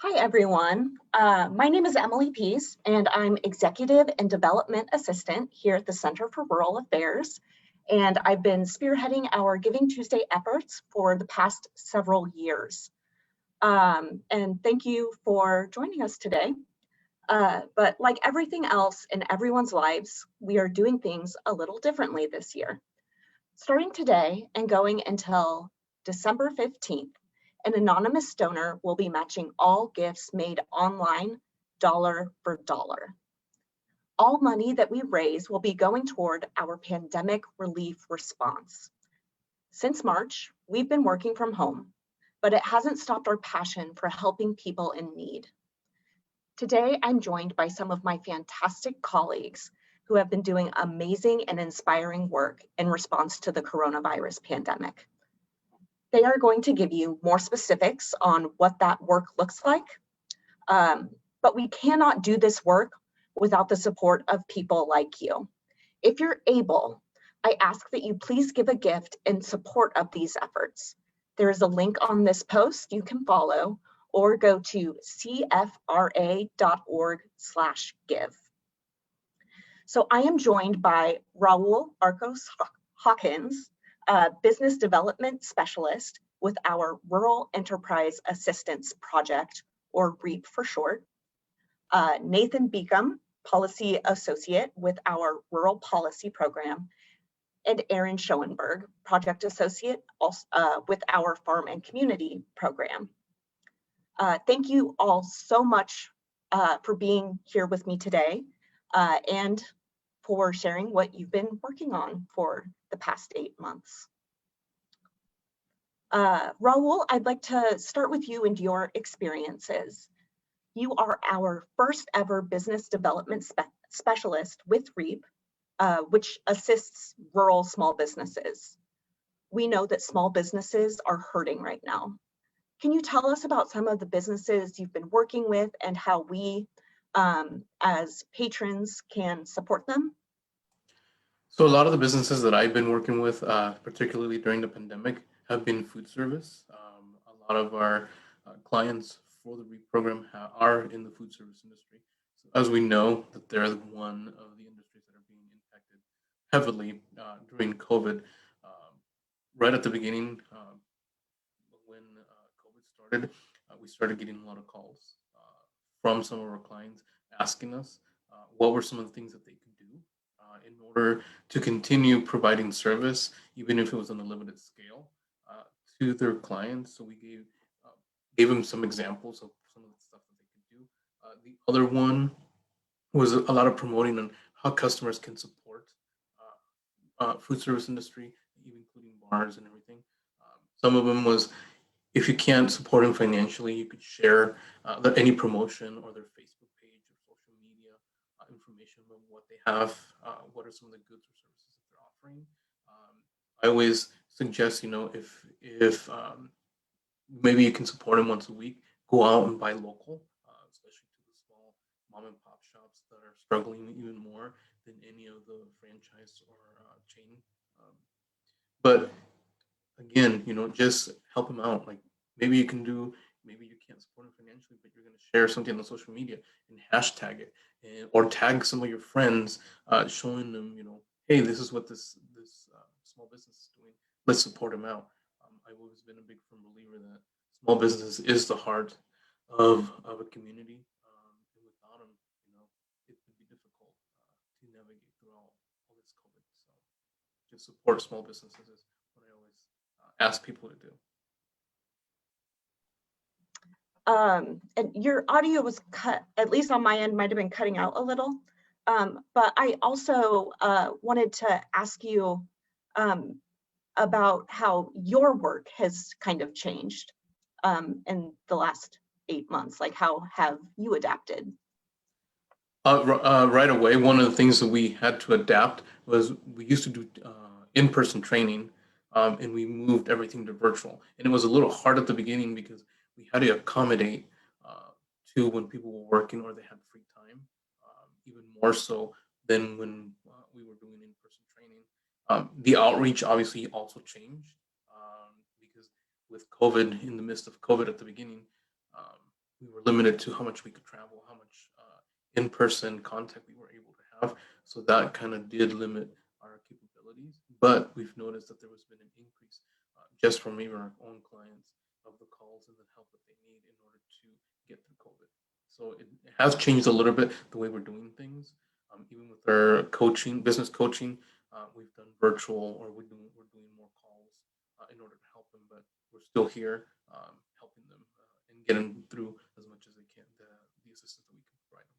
Hi, everyone. My name is Emilee Pease, and I'm Executive and Development Assistant here at the Center for Rural Affairs. And I've been spearheading our Giving Tuesday efforts for the past several years. And thank you for joining us today. But like everything else in everyone's lives, we are doing things a little differently this year. Starting today and going until December 15th, an anonymous donor will be matching all gifts made online, dollar for dollar. All money that we raise will be going toward our pandemic relief response. Since March, we've been working from home, but it hasn't stopped our passion for helping people in need. Today, I'm joined by some of my fantastic colleagues who have been doing amazing and inspiring work in response to the coronavirus pandemic. They are going to give you more specifics on what that work looks like, but we cannot do this work without the support of people like you. If you're able, I ask that you please give a gift in support of these efforts. There is a link on this post you can follow, or go to cfra.org/give. So I am joined by Raul Arcos Hawkins, Business Development Specialist with our Rural Enterprise Assistance Project, or REAP for short, Nathan Beacom, Policy Associate with our Rural Policy Program, and Erin Schoenberg, Project Associate with our Farm and Community Program. Thank you all so much for being here with me today and for sharing what you've been working on for the past 8 months. Raul, I'd like to start with you and your experiences. You are our first ever business development specialist with REAP, which assists rural small businesses. We know that small businesses are hurting right now. Can you tell us about some of the businesses you've been working with and how we, as patrons, can support them? So a lot of the businesses that I've been working with, particularly during the pandemic, have been food service. A lot of our clients for the REAP program are in the food service industry. So as we know, that they're one of the industries that are being impacted heavily during COVID. Right at the beginning, when COVID started, we started getting a lot of calls from some of our clients asking us what were some of the things that they could do in order to continue providing service, even if it was on a limited scale, to their clients. So we gave them some examples of some of the stuff that they could do. The other one was a lot of promoting on how customers can support food service industry, even including bars and everything. Some of them was, if you can't support them financially, you could share any promotion or their Facebook page or social media information about what they have, what are some of the goods or services that they're offering. I always suggest, if maybe you can support them once a week, go out and buy local, especially to the small mom and pop shops that are struggling even more than any of the franchise or chain. But again, just help them out. Like maybe you can't support them financially, but you're going to share something on social media and hashtag it, or tag some of your friends, showing them, hey, this is what this small business is doing. Let's support them out. I've always been a big firm believer that small business is the heart of a community, and without them, it would be difficult to navigate through all this COVID. So just support small businesses is what I always ask people to do. And your audio was cut, at least on my end, might have been cutting out a little. But I also wanted to ask you about how your work has kind of changed in the last 8 months. Like, how have you adapted? Right away, one of the things that we had to adapt was we used to do in-person training, and we moved everything to virtual. And it was a little hard at the beginning because we had to accommodate to when people were working or they had free time, even more so than when we were doing in-person training. The outreach obviously also changed because with COVID, in the midst of COVID at the beginning, we were limited to how much we could travel, how much in-person contact we were able to have. So that kind of did limit our capabilities. But we've noticed that there has been an increase just from even our own clients of the calls and the help that they need in order to get through COVID. So it has changed a little bit the way we're doing things. Even with our coaching, business coaching, we've done virtual, or we're doing more calls in order to help them. But we're still here helping them and getting through as much as they can the assistance that we can provide them.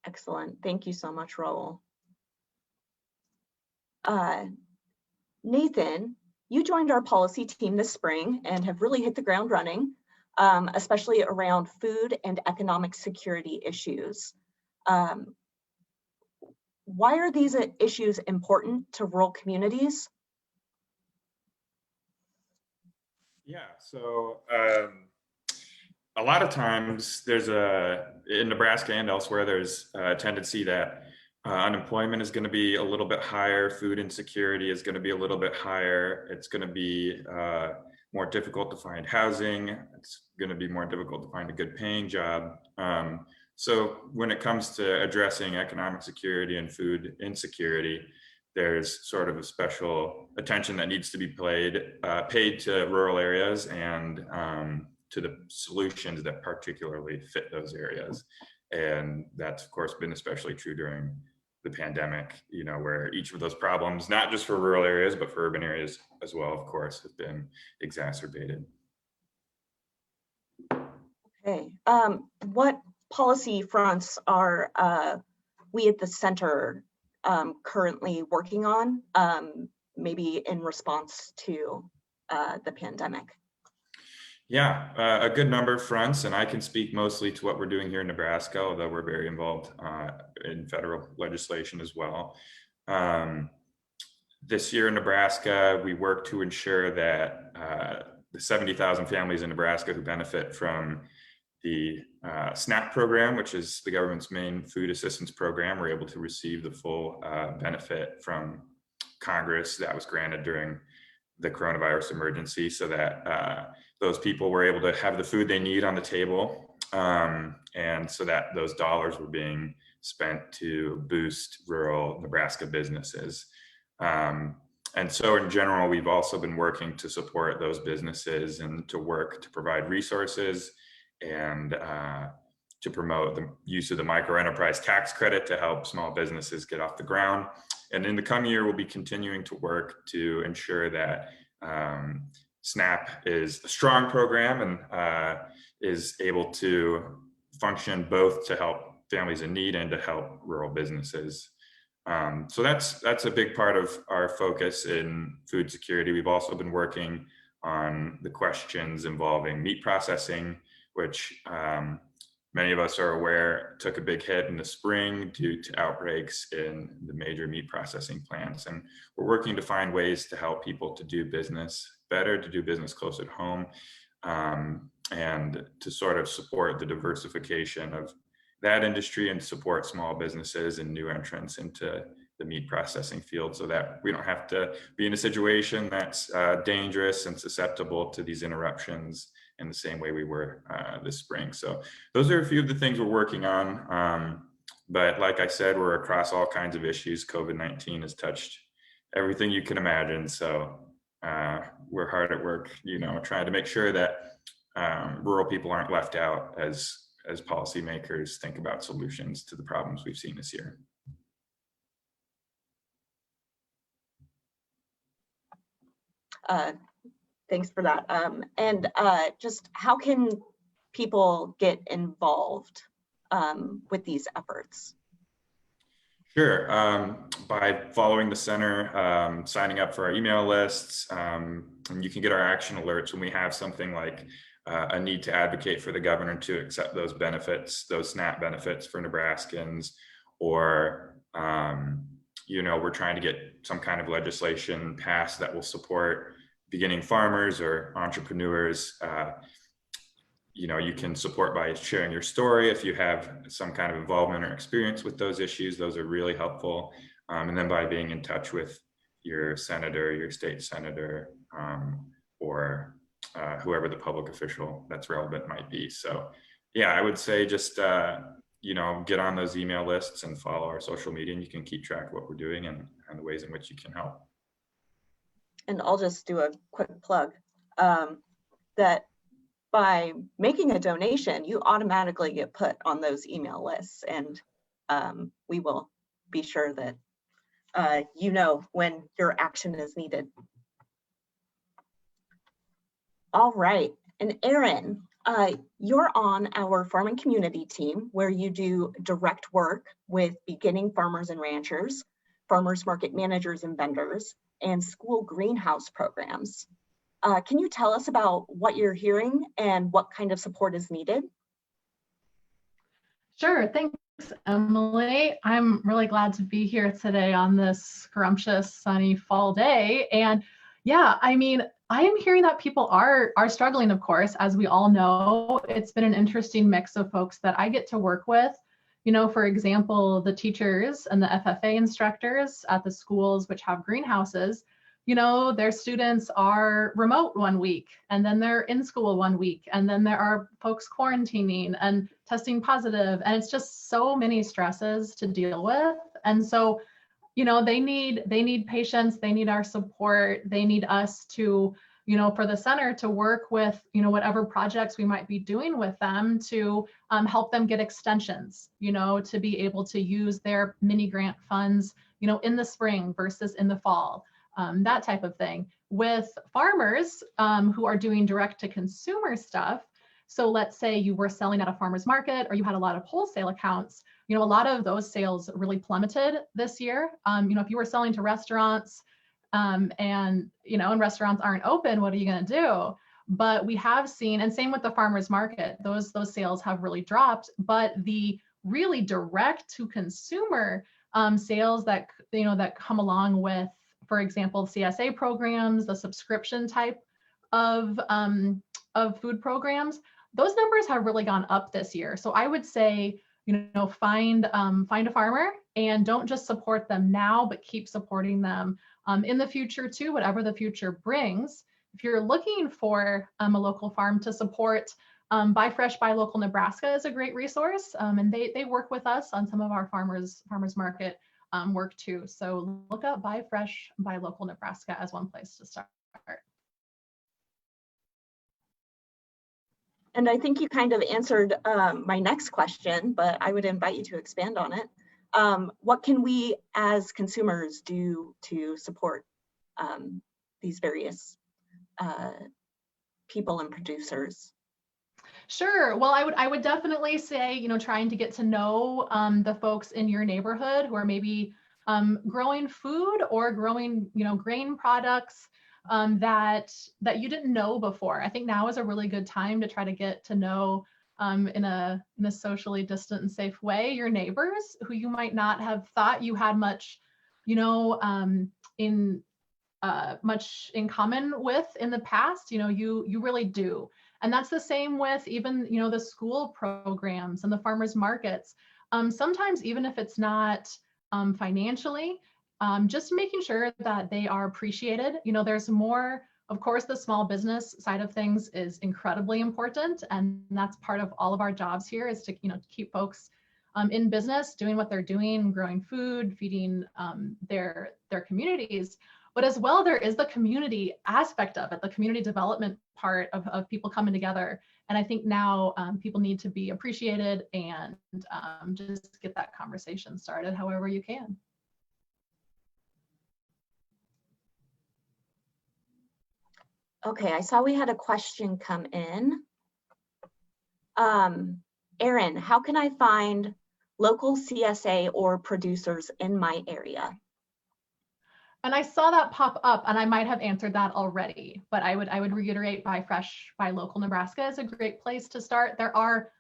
Excellent. Thank you so much, Raul. Nathan, you joined our policy team this spring and have really hit the ground running, especially around food and economic security issues. Why are these issues important to rural communities? Yeah, so a lot of times in Nebraska and elsewhere, there's a tendency that unemployment is going to be a little bit higher, food insecurity is going to be a little bit higher, it's going to be more difficult to find housing, it's going to be more difficult to find a good paying job. So when it comes to addressing economic security and food insecurity, there's sort of a special attention that needs to be paid to rural areas and to the solutions that particularly fit those areas. And that's, of course, been especially true during the pandemic, where each of those problems, not just for rural areas, but for urban areas as well, of course, have been exacerbated. Okay. What policy fronts are we at the center currently working on, maybe in response to the pandemic? Yeah, a good number of fronts, and I can speak mostly to what we're doing here in Nebraska, although we're very involved in federal legislation as well. This year in Nebraska, we work to ensure that the 70,000 families in Nebraska who benefit from the SNAP program, which is the government's main food assistance program, were able to receive the full benefit from Congress that was granted during the coronavirus emergency, so that those people were able to have the food they need on the table, and so that those dollars were being spent to boost rural Nebraska businesses. And so in general, we've also been working to support those businesses and to work to provide resources and to promote the use of the microenterprise tax credit to help small businesses get off the ground. And in the coming year, we'll be continuing to work to ensure that SNAP is a strong program and is able to function both to help families in need and to help rural businesses. So that's a big part of our focus in food security. We've also been working on the questions involving meat processing, which many of us are aware took a big hit in the spring due to outbreaks in the major meat processing plants. And we're working to find ways to help people to do business better, to do business close at home, and to sort of support the diversification of that industry and support small businesses and new entrants into the meat processing field, so that we don't have to be in a situation that's dangerous and susceptible to these interruptions in the same way we were this spring. So those are a few of the things we're working on. But like I said, we're across all kinds of issues. COVID-19 has touched everything you can imagine. So we're hard at work, trying to make sure that rural people aren't left out as policymakers think about solutions to the problems we've seen this year. Thanks for that. And just how can people get involved with these efforts? Sure. By following the center, signing up for our email lists, and you can get our action alerts when we have something like a need to advocate for the governor to accept those benefits, those SNAP benefits for Nebraskans, or we're trying to get some kind of legislation passed that will support beginning farmers or entrepreneurs. You can support by sharing your story if you have some kind of involvement or experience with those issues. Those are really helpful. And then by being in touch with your senator, your state senator, or whoever the public official that's relevant might be. So yeah, I would say just, get on those email lists and follow our social media, and you can keep track of what we're doing and the ways in which you can help. And I'll just do a quick plug that by making a donation, you automatically get put on those email lists, and we will be sure that when your action is needed. All right, and Erin, you're on our farm and community team where you do direct work with beginning farmers and ranchers, farmers market managers and vendors, and school greenhouse programs. Can you tell us about what you're hearing and what kind of support is needed? Sure, thanks, Emily. I'm really glad to be here today on this scrumptious, sunny fall day. And yeah, I mean, I am hearing that people are struggling, of course, as we all know. It's been an interesting mix of folks that I get to work with. For example, the teachers and the FFA instructors at the schools which have greenhouses, their students are remote one week, and then they're in school one week, and then there are folks quarantining and testing positive, and it's just so many stresses to deal with. And so, they need patience, they need our support, they need us to, for the center to work with, whatever projects we might be doing with them to help them get extensions, to be able to use their mini grant funds, in the spring versus in the fall. That type of thing. With farmers who are doing direct to consumer stuff, so let's say you were selling at a farmer's market or you had a lot of wholesale accounts, a lot of those sales really plummeted this year. If you were selling to restaurants and restaurants aren't open, what are you going to do? But we have seen, and same with the farmer's market, those sales have really dropped, but the really direct to consumer sales that come along with, for example, CSA programs, the subscription type of food programs, those numbers have really gone up this year. So I would say, find a farmer and don't just support them now, but keep supporting them in the future too, whatever the future brings. If you're looking for a local farm to support, Buy Fresh, Buy Local Nebraska is a great resource, and they work with us on some of our farmers market work too. So look up Buy Fresh, Buy Local Nebraska as one place to start. And I think you kind of answered my next question, but I would invite you to expand on it. What can we as consumers do to support these various people and producers? Sure. Well, I would definitely say, trying to get to know the folks in your neighborhood who are maybe growing food or growing, grain products that you didn't know before. I think now is a really good time to try to get to know in a socially distant and safe way your neighbors who you might not have thought you had much, much in common with in the past. You really do. And that's the same with even, the school programs and the farmers markets. Sometimes even if it's not financially, just making sure that they are appreciated. There's more, of course, the small business side of things is incredibly important. And that's part of all of our jobs here is to, keep folks in business, doing what they're doing, growing food, feeding their communities. But as well, there is the community aspect of it, the community development part of people coming together. And I think now people need to be appreciated and just get that conversation started however you can. Okay, I saw we had a question come in. Erin, how can I find local CSA or producers in my area? And I saw that pop up, and I might have answered that already, but I would reiterate Buy Fresh, Buy Local Nebraska is a great place to start. There are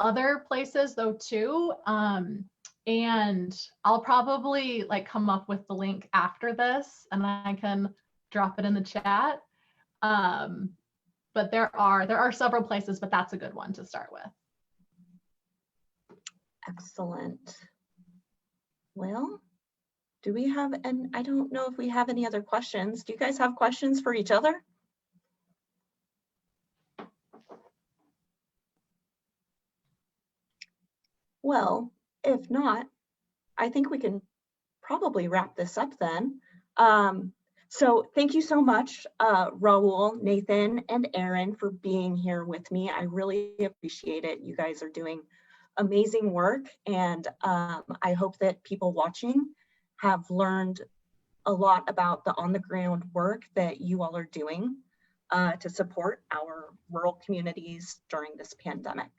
other places though too, and I'll probably come up with the link after this, and I can drop it in the chat. But there are several places, but that's a good one to start with. Excellent. Well, do we have, and I don't know if we have any other questions. Do you guys have questions for each other? Well, if not, I think we can probably wrap this up then. So thank you so much, Raul, Nathan, and Erin, for being here with me. I really appreciate it. You guys are doing amazing work, and I hope that people watching have learned a lot about the on-the-ground work that you all are doing to support our rural communities during this pandemic.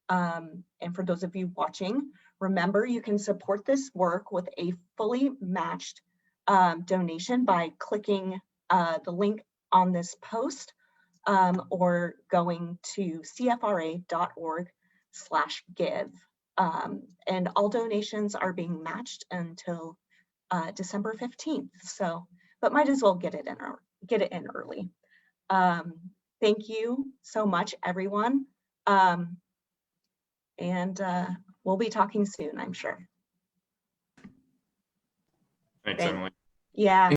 And for those of you watching, remember you can support this work with a fully matched donation by clicking the link on this post or going to cfra.org/give. And all donations are being matched until December 15th. So, but might as well get it in early. Thank you so much, everyone. And we'll be talking soon, I'm sure. Thanks, Emily. Yeah.